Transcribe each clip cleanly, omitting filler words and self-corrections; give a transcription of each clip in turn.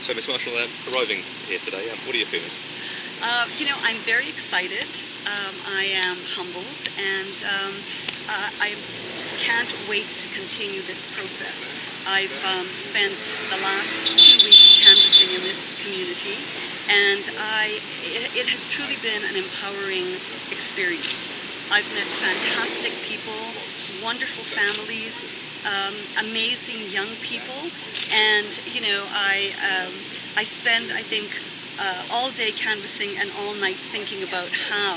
So, Ms. Marshall, arriving here today, what are your feelings? I'm very excited. I am humbled, and I just can't wait to continue this process. I've spent the last 2 weeks canvassing in this community, and it has truly been an empowering experience. I've met fantastic people, wonderful families, amazing young people, and I spend, I think, all day canvassing and all night thinking about how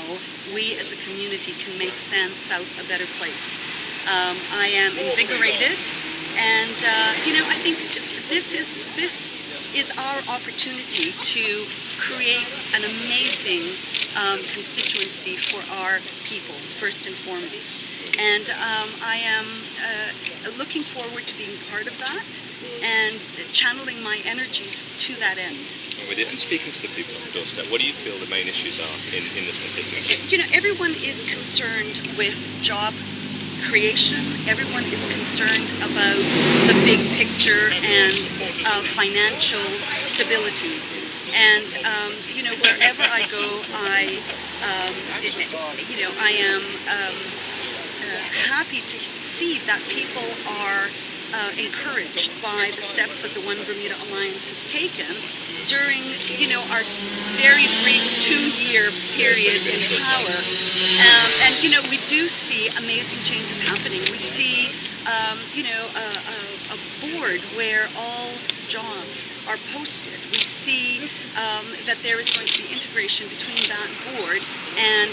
we as a community can make Sands South a better place. I am invigorated, and I think this is our opportunity to create an amazing constituency for our people, first and foremost. And I am looking forward to being part of that and channeling my energies to that end. With it. And speaking to the people on the doorstep, what do you feel the main issues are in this constituency? Everyone is concerned with job creation. Everyone is concerned about the big picture and financial stability. And wherever I go, I am happy to see that people are encouraged by the steps that the One Bermuda Alliance has taken during, our very brief 2-year period in power. And we do see amazing changes happening. We see, a board where all jobs are posted. We see that there is going to be integration between that board and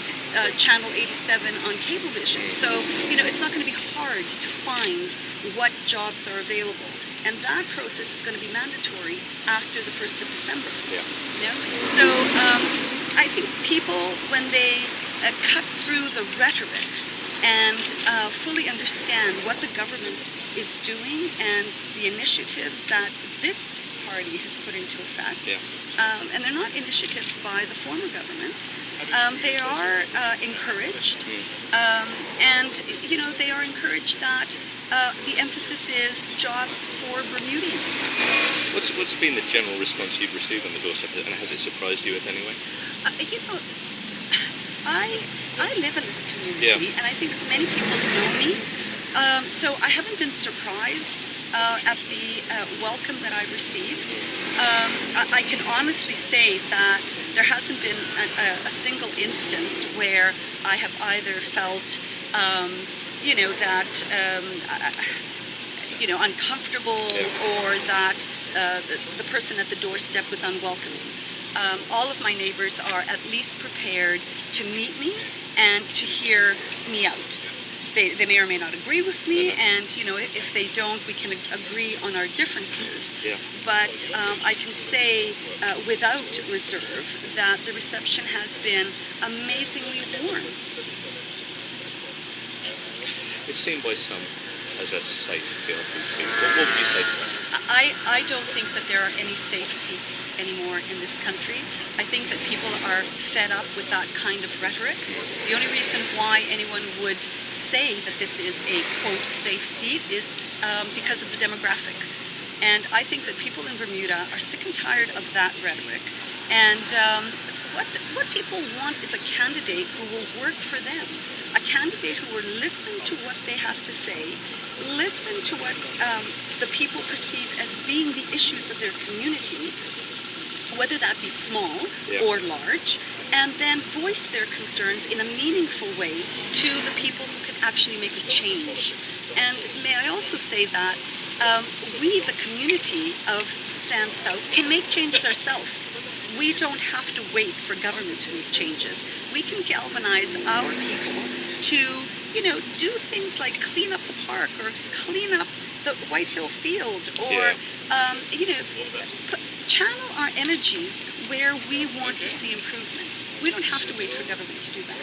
Channel 87 on Cablevision. So, it's not going to be hard to find what jobs are available. And that process is going to be mandatory after the 1st of December. Yeah. So I think people, when they cut through the rhetoric and fully understand what the government is doing and the initiatives that this party has put into effect, and they're not initiatives by the former government, they are encouraged, and they are encouraged that the emphasis is jobs for Bermudians. What's been the general response you've received on the doorstep, and has it surprised you in any way? I live in this community, and I think many people know me, so I haven't been surprised at the welcome that I've received. I can honestly say that there hasn't been a single instance where I have either felt uncomfortable, or that the person at the doorstep was unwelcoming. All of my neighbors are at least prepared to meet me and to hear me out. They may or may not agree with me, and if they don't, we can agree on our differences. Yeah. But I can say without reserve that the reception has been amazingly warm. It's seen by some as a safe PRPC. What would you say to that? I don't think that there are any safe seats anymore in this country. I think that people are fed up with that kind of rhetoric. The only reason why anyone would say that this is a, quote, safe seat is because of the demographic. And I think that people in Bermuda are sick and tired of that rhetoric. And what people want is a candidate who will work for them. A candidate who will listen to what they have to say, listen to what the people perceive as being the issues of their community, whether that be small or large, and then voice their concerns in a meaningful way to the people who can actually make a change. And may I also say that we, the community of Sands South, can make changes ourselves. We don't have to wait for government to make changes. We can galvanize our people to, do things like clean up the park or clean up the White Hill Field, or, channel our energies where we want to see improvement. We don't have to wait for government to do that.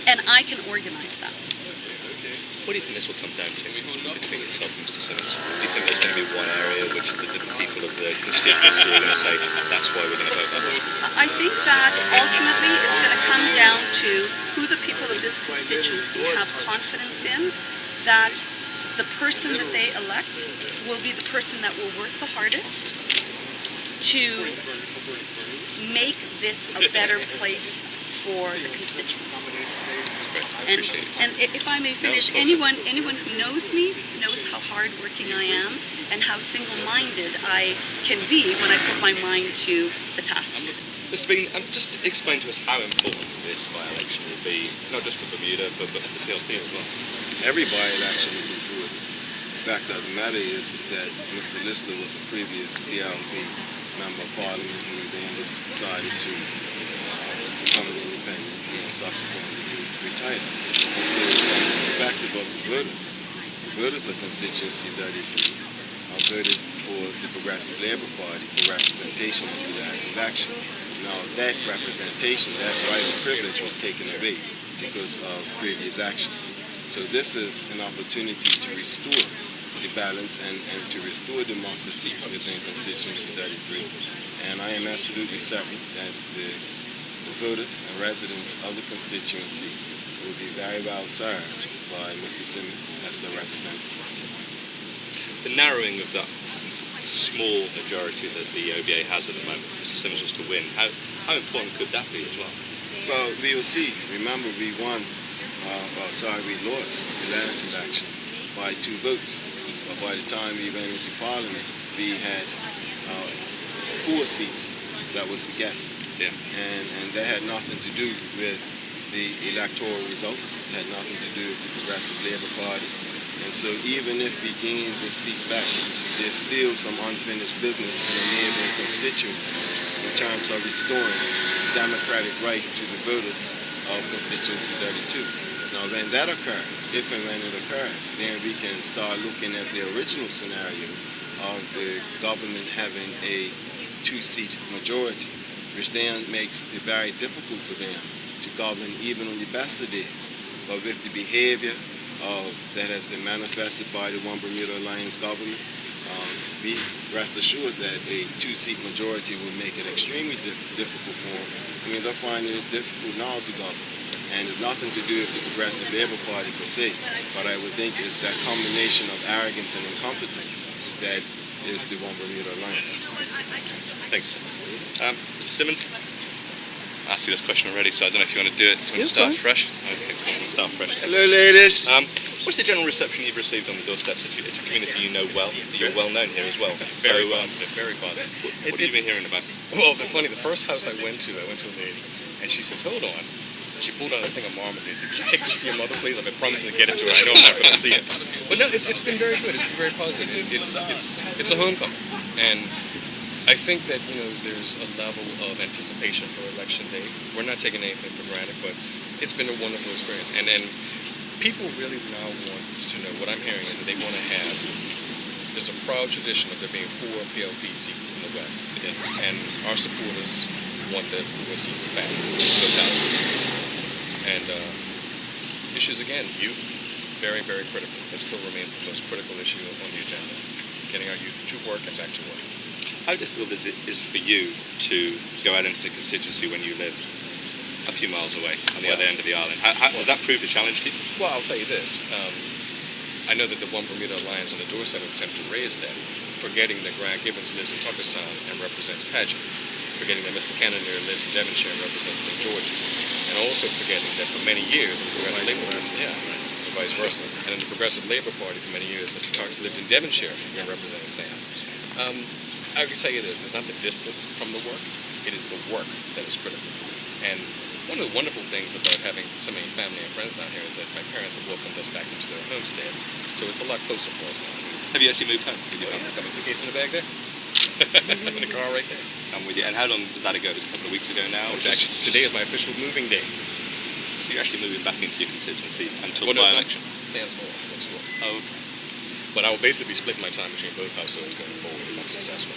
And I can organize that. What do you think this will come down to between yourself and Mr. Simmons? Do you think there's going to be one area which the people of the constituency are going to say, that's why we're going to vote that way? I think that ultimately it's going to come down to who the people of this constituency have confidence in, that the person that they elect will be the person that will work the hardest, to make this a better place for the constituents. That's great. I And, appreciate it. and if I may finish, anyone who knows me knows how hardworking I am and how single-minded I can be when I put my mind to the task. Mr. Bean, just explain to us how important this by-election will be, not just for Bermuda, but for the PLP as well. Every by-election is important. The fact of the matter is that Mr. Lister was a previous PLP member of Parliament who then decided to become an independent and then subsequently he retired. And so from the perspective of the voters of constituency 33 voted for the Progressive Labour Party for representation in the last election. Now that representation, that right and privilege was taken away because of previous actions. So this is an opportunity to restore the balance and to restore democracy within constituency 33. And I am absolutely certain that the voters and residents of the constituency will be very well served by Mr. Simmons as their representative. The narrowing of that small majority that the OBA has at the moment, if Mr. Simmons was to win, how important could that be as well? Well, we will see. Remember, we lost the last election by 2 votes. But by the time we went into Parliament, we had 4 seats that was to get. Yeah. And that had nothing to do with the electoral results. It had nothing to do with the Progressive Labour Party. And so even if we gain this seat back, there's still some unfinished business in the neighboring constituency in terms of restoring the democratic right to the voters of constituency 32. Now when that occurs, if and when it occurs, then we can start looking at the original scenario of the government having a 2-seat majority, which then makes it very difficult for them to govern even on the best of days. But with the behavior that has been manifested by the One Bermuda Alliance government, we rest assured that a 2-seat majority will make it extremely difficult for them. I mean, they're finding it difficult now to govern. And it's nothing to do with the Progressive Labour Party per se, but I would think it's that combination of arrogance and incompetence that is the One Bermuda Alliance. Thanks. Mr. Simmons, I asked you this question already, so I don't know if you want to do it. Do you want to start fresh? Okay, cool. We'll start fresh. Hello, ladies. What's the general reception you've received on the doorsteps? It's a community you know well. You're well known here as well. Very positive, very positive. What have you been hearing about? Well, it's funny. The first house I went to a lady, and she says, "Hold on." She pulled out a thing of marmalade. She said, "Could you take this to your mother, please? I've been promising to get it to her. I know I'm not going to see it." But no, it's been very good. It's been very positive. It's a homecoming, and I think that there's a level of anticipation for election day. We're not taking anything for granted, but it's been a wonderful experience, and people really now want to know. What I'm hearing is that they want to have. There's a proud tradition of there being 4 PLP seats in the West, and our supporters want the 4 seats back. No doubt. And issues again, youth, very, very critical. It still remains the most critical issue on the agenda. Getting our youth to work and back to work. How difficult is it for you to go out into the constituency when you live a few miles away on the other end of the island? Has that proved a challenge to you? Well, I'll tell you this. I know that the One Bermuda Alliance on the doorstep attempt to raise that, forgetting that Grant Gibbons lives in Tuckerstown and represents Paget, forgetting that Mr. Cannonier lives in Devonshire and represents St. George's, and also forgetting that for many years in the Progressive Labour Party, and vice versa, and in the Progressive Labour Party for many years, Mr. Cox lived in Devonshire and represented Sands. I can tell you this, it's not the distance from the work, it is the work that is critical. And one of the wonderful things about having so many family and friends down here is that my parents have welcomed us back into their homestead, so it's a lot closer for us now. Have you actually moved home? Got my suitcase in the bag there? In the car right there. I'm with you. And how long was that ago? It was a couple of weeks ago now? Actually, today is my official moving day. So you're actually moving back into your constituency until Well, the no, it's by-election? Sands Moor, next door. Oh, But I will basically split my time between both households going forward if I'm successful.